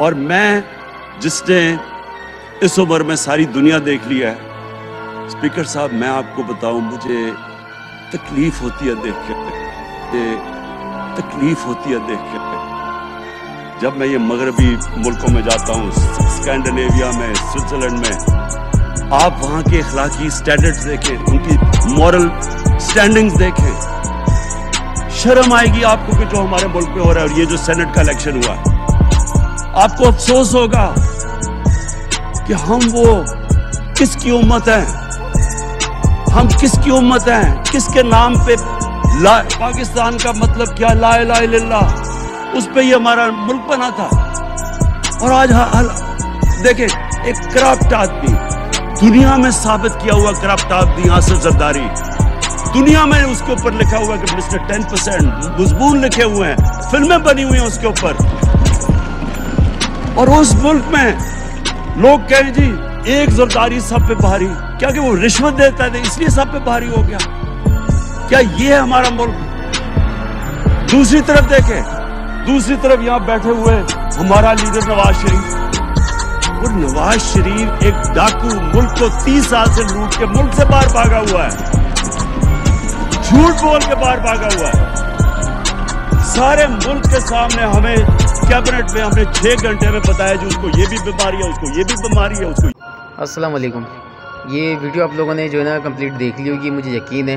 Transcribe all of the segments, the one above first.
और मैं जिसने इस उम्र में सारी दुनिया देख लिया है, स्पीकर साहब मैं आपको बताऊं, मुझे तकलीफ होती है देख के, तकलीफ होती है देख के। जब मैं ये मगरबी मुल्कों में जाता हूँ, स्कैंडिनेविया में, स्विट्जरलैंड में, आप वहाँ के अखलाकी स्टैंडर्ड्स देखें, उनकी मॉरल स्टैंडिंग्स देखें, शर्म आएगी आपको कि जो हमारे मुल्क में हो रहा है। और ये जो सेनेट का इलेक्शन हुआ है, आपको अफसोस होगा कि हम वो किसकी उम्मत है, हम किसकी उम्मत हैं, किसके नाम पे पाकिस्तान का मतलब क्या, ला इलाहा इल्लल्लाह, उस पे ये हमारा मुल्क बना था। और आज देखें, एक करप्ट आदमी, दुनिया में साबित किया हुआ करप्ट आदमी आसिफ जरदारी, दुनिया में उसके ऊपर लिखा हुआ कि मिस्टर 10% मजबून लिखे हुए हैं, फिल्में बनी हुई हैं उसके ऊपर। और उस मुल्क में लोग कहें जी एक जरदारी सब पे भारी, क्या कि वो रिश्वत देता है इसलिए सब पे भारी हो गया? क्या ये है हमारा मुल्क? दूसरी तरफ देखें, दूसरी तरफ यहां बैठे हुए हमारा लीडर नवाज शरीफ। और नवाज शरीफ एक डाकू, मुल्क को 30 साल से लूट के मुल्क से बाहर भागा हुआ है, झूठ बोल के बाहर भागा हुआ है। सारे मुल्क के सामने हमें कैबिनेट में हमने 6 घंटे में बताया जी उसको ये भी बीमारी है, उसको ये भी बीमारी है, उसको। अस्सलाम वालेकुम। ये वीडियो आप लोगों ने जो है ना कंप्लीट देख ली होगी, मुझे यकीन है।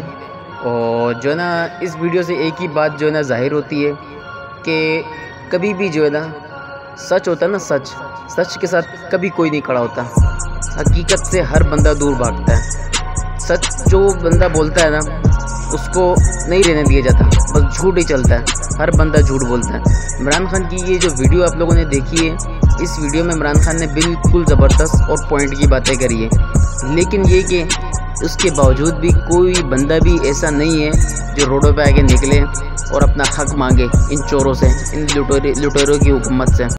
और जो है ना इस वीडियो से एक ही बात जो है ना ज़ाहिर होती है कि कभी भी जो है ना सच होता है ना, सच के साथ कभी कोई नहीं खड़ा होता। हकीकत से हर बंदा दूर भागता है। सच जो बंदा बोलता है ना उसको नहीं रहने दिया जाता, बस झूठ ही चलता है, हर बंदा झूठ बोलता है। इमरान खान की ये जो वीडियो आप लोगों ने देखी है, इस वीडियो में इमरान खान ने बिल्कुल ज़बरदस्त और पॉइंट की बातें करी है, लेकिन ये कि उसके बावजूद भी कोई बंदा भी ऐसा नहीं है जो रोडों पे आके निकले और अपना हक मांगे इन चोरों से, इन लुटेरों की हुकूमत से।